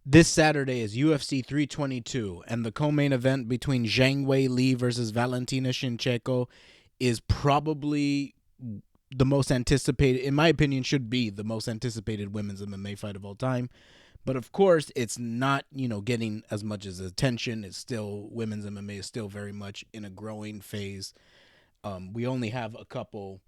This Saturday is UFC 322, and the co-main event between Zhang Weili versus Valentina Shevchenko is probably the most anticipated, in my opinion, should be the most anticipated women's MMA fight of all time. But of course, it's not, getting as much as attention. It's still, women's MMA is still very much in a growing phase. We only have a couple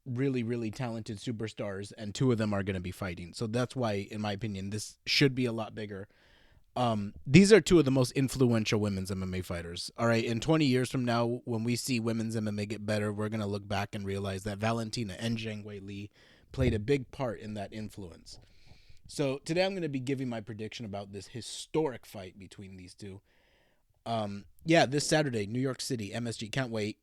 really, really talented superstars, and two of them are going to be fighting. So that's why, in my opinion, this should be a lot bigger. These are two of the most influential women's MMA fighters. All right, in 20 years from now, when we see women's MMA get better, we're gonna look back and realize that Valentina and Zhang Weili played a big part in that influence. So today I'm gonna be giving my prediction about this historic fight between these two. Yeah, this Saturday, New York City, MSG. Can't wait.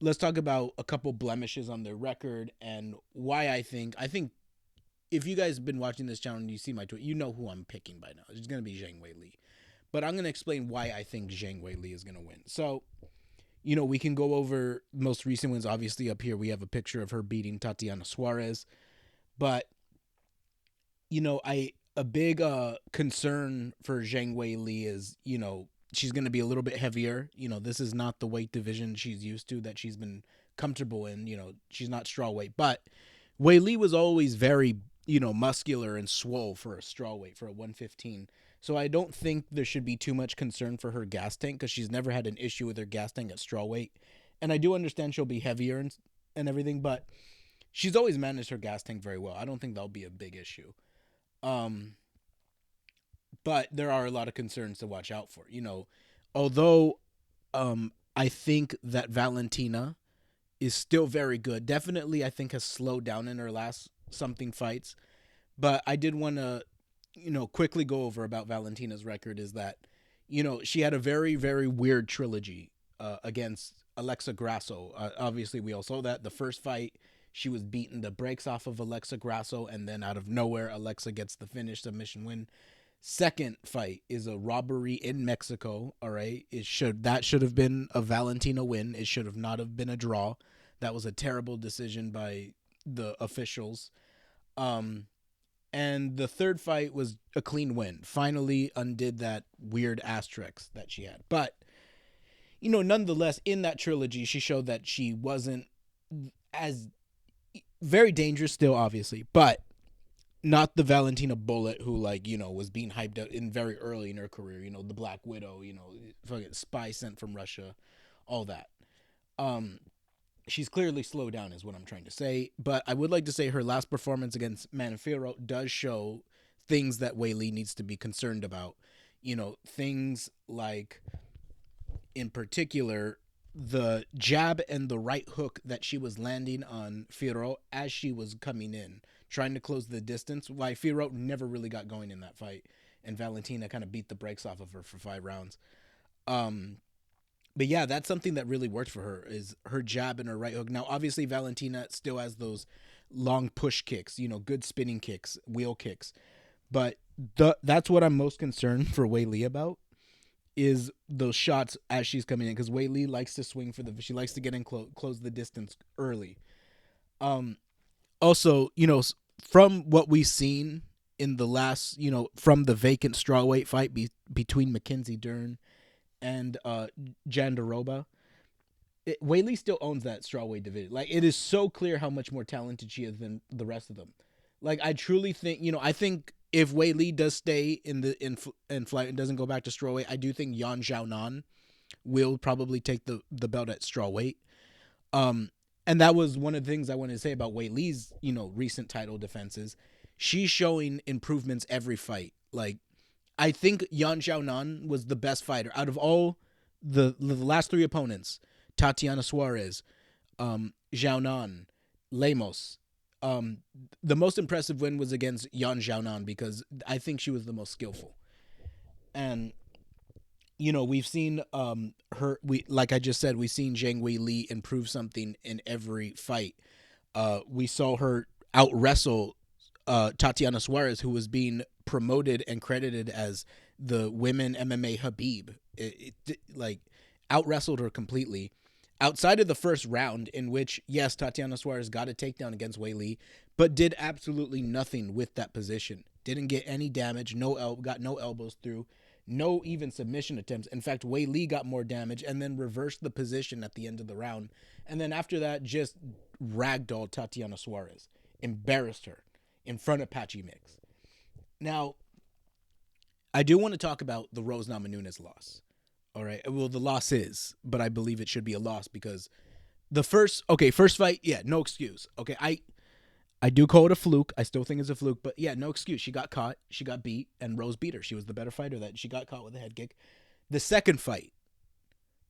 Let's talk about a couple blemishes on their record and why I think if you guys have been watching this channel and you see my tweet, you know who I'm picking by now. It's going to be Zhang Weili. But I'm going to explain why I think Zhang Weili is going to win. So, we can go over most recent wins. Obviously, up here we have a picture of her beating Tatiana Suarez. But, a big concern for Zhang Weili is, she's going to be a little bit heavier. This is not the weight division she's used to that she's been comfortable in. She's not straw weight. But Weili was always very, muscular and swole for a straw weight, for a 115. So I don't think there should be too much concern for her gas tank because she's never had an issue with her gas tank at straw weight. And I do understand she'll be heavier and everything, but she's always managed her gas tank very well. I don't think that'll be a big issue. Um, but there are a lot of concerns to watch out for. Although I think that Valentina is still very good. Definitely, I think has slowed down in her last something fights. But I did want to, quickly go over about Valentina's record is that, she had a very, very weird trilogy against Alexa Grasso. Obviously, we all saw that. The first fight, she was beaten the brakes off of Alexa Grasso, and then out of nowhere, Alexa gets the finish submission win. Second fight is a robbery in Mexico. All right, that should have been a Valentina win. It should have not have been a draw. That was a terrible decision by the officials. Um, and the third fight was a clean win. Finally undid that weird asterisk that she had. But nonetheless, in that trilogy, she showed that she wasn't as very dangerous still, obviously, but not the Valentina Bullet who was being hyped up in very early in her career. The Black Widow. Fucking spy sent from Russia, all that. Um, she's clearly slowed down, is what I'm trying to say. But I would like to say her last performance against Manafiro does show things that Weili needs to be concerned about. Things like, in particular, the jab and the right hook that she was landing on Firo as she was coming in, trying to close the distance. Why Firo never really got going in that fight, and Valentina kind of beat the brakes off of her for 5 rounds. Um, but yeah, that's something that really worked for her is her jab and her right hook. Now, obviously, Valentina still has those long push kicks, good spinning kicks, wheel kicks. But that's what I'm most concerned for Weili about is those shots as she's coming in because Weili likes to swing she likes to get in close the distance early. Um, Also, from what we've seen in the last, from the vacant strawweight fight between Mackenzie Dern and Jandaroba, Weili still owns that strawweight division. Like, it is so clear how much more talented she is than the rest of them. Like, I truly think, I think if Weili does stay in flight and doesn't go back to strawweight, I do think Yan Xiaonan will probably take the belt at strawweight. And that was one of the things I wanted to say about Weili's, recent title defenses. She's showing improvements every fight. Like, I think Yan Xiaonan was the best fighter out of all the last three opponents. Tatiana Suarez, Xiaonan, Lemos. The most impressive win was against Yan Xiaonan because I think she was the most skillful. And we've seen like I just said, we've seen Zhang Weili improve something in every fight. We saw her out wrestle Tatiana Suarez, who was being promoted and credited as the women MMA Habib. Like, out wrestled her completely. Outside of the first round, in which, yes, Tatiana Suarez got a takedown against Weili, but did absolutely nothing with that position. Didn't get any damage. Got no elbows through. No even submission attempts. In fact, Weili got more damage and then reversed the position at the end of the round. And then after that, just ragdolled Tatiana Suarez. Embarrassed her in front of Patchy Mix. Now, I do want to talk about the Rose Namajunas loss. All right. Well, the loss is, but I believe it should be a loss because the first fight, yeah, no excuse. Okay, I do call it a fluke. I still think it's a fluke, but yeah, no excuse. She got caught, she got beat, and Rose beat her. She was the better fighter. That she got caught with a head kick. The second fight,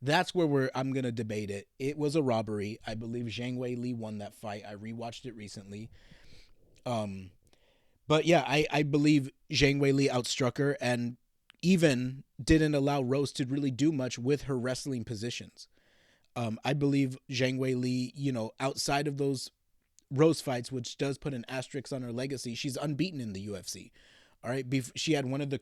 that's where I'm gonna debate it. It was a robbery. I believe Zhang Weili won that fight. I rewatched it recently. Um, but yeah, I believe Zhang Weili outstruck her and even didn't allow Rose to really do much with her wrestling positions. I believe Zhang Weili, outside of those Rose fights, which does put an asterisk on her legacy, she's unbeaten in the UFC. All right, she had one of the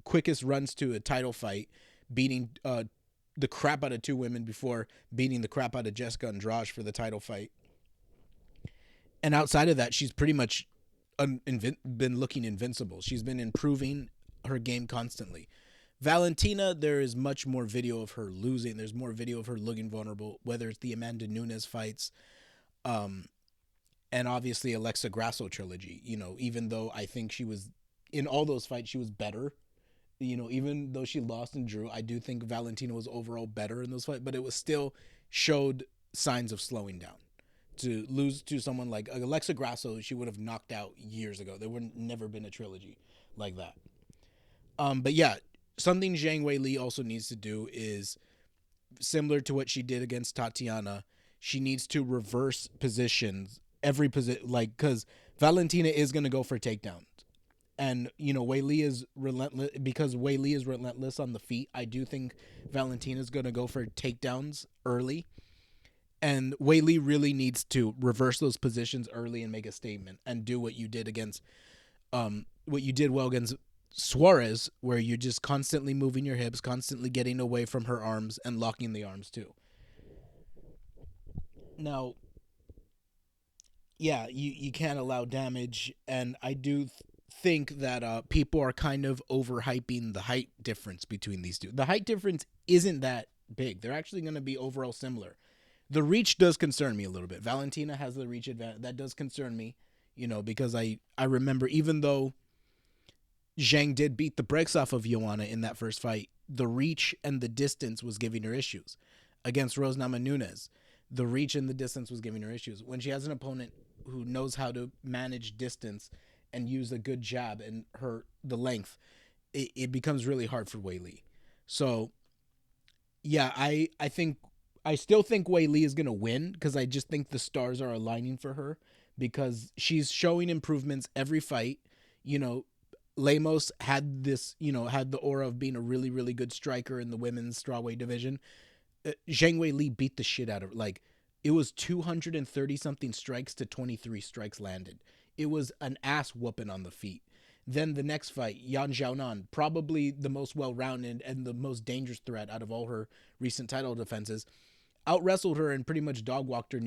quickest runs to a title fight, beating the crap out of two women before beating the crap out of Jessica Andrade for the title fight. And outside of that, she's pretty much been looking invincible. She's been improving her game constantly. Valentina, there is much more video of her losing. There's more video of her looking vulnerable, whether it's the Amanda Nunes fights, and obviously Alexa Grasso trilogy. Even though I think she was, in all those fights, she was better. Even though she lost and drew, I do think Valentina was overall better in those fights, but it was still showed signs of slowing down. To lose to someone like Alexa Grasso, she would have knocked out years ago. There would never been a trilogy like that. But yeah, something Zhang Weili also needs to do is similar to what she did against Tatiana. She needs to reverse positions every position, because Valentina is going to go for takedowns. And, Weili is relentless because Weili is relentless on the feet. I do think Valentina is going to go for takedowns early. And Weili really needs to reverse those positions early and make a statement and do what you did well against Suarez, where you're just constantly moving your hips, constantly getting away from her arms and locking the arms too. Now, yeah, you can't allow damage, and I do think that people are kind of overhyping the height difference between these two. The height difference isn't that big. They're actually going to be overall similar. The reach does concern me a little bit. Valentina has the reach advantage. That does concern me, because I remember, even though Zhang did beat the brakes off of Joanna in that first fight, the reach and the distance was giving her issues. Against Rose Namajunas, the reach and the distance was giving her issues. When she has an opponent who knows how to manage distance and use a good jab and the length, it becomes really hard for Weili. So, yeah, I still think Weili is going to win because I just think the stars are aligning for her because she's showing improvements every fight. Lemos had the aura of being a really, really good striker in the women's strawweight division. Zhang Weili beat the shit out of her. It was 230 something strikes to 23 strikes landed. It was an ass whooping on the feet. Then the next fight, Yan Xiaonan, probably the most well-rounded and the most dangerous threat out of all her recent title defenses, out-wrestled her and pretty much dog-walked her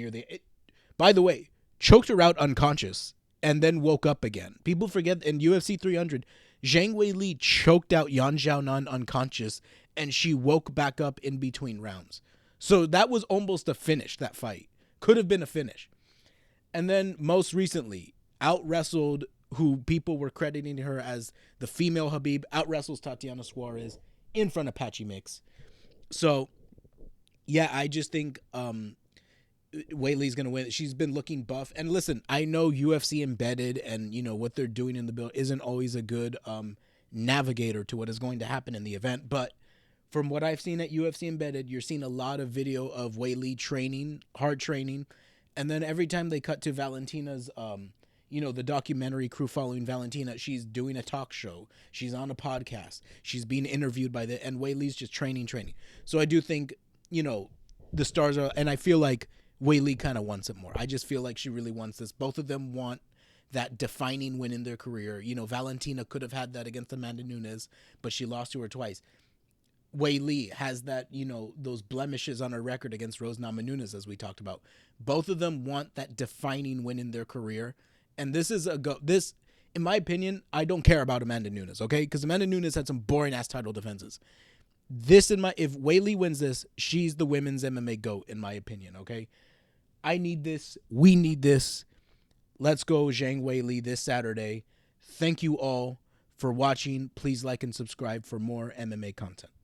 by the way, choked her out unconscious and then woke up again. People forget in UFC 300, Zhang Weili choked out Yan Xiaonan unconscious and she woke back up in between rounds. So that was almost a finish, that fight. Could have been a finish. And then most recently, out-wrestled who people were crediting her as the female Khabib, out-wrestles Tatiana Suarez in front of Patchy Mix. So, yeah, I just think Weili's going to win. She's been looking buff. And listen, I know UFC embedded and, what they're doing in the build isn't always a good navigator to what is going to happen in the event. But from what I've seen at UFC embedded, you're seeing a lot of video of Weili training, hard training. And then every time they cut to Valentina's, the documentary crew following Valentina, she's doing a talk show. She's on a podcast. She's being interviewed and Weili's just training. So I do think, the stars are, and I feel like Weili kind of wants it more. I just feel like she really wants this. Both of them want that defining win in their career. Valentina could have had that against Amanda Nunes, but she lost to her twice. Weili has that, those blemishes on her record against Rose Namajunas, as we talked about. Both of them want that defining win in their career. And this is in my opinion, I don't care about Amanda Nunes, okay? Because Amanda Nunes had some boring ass title defenses. If Weili wins this, she's the women's MMA GOAT, in my opinion, okay? I need this. We need this. Let's go, Zhang Weili, this Saturday. Thank you all for watching. Please like and subscribe for more MMA content.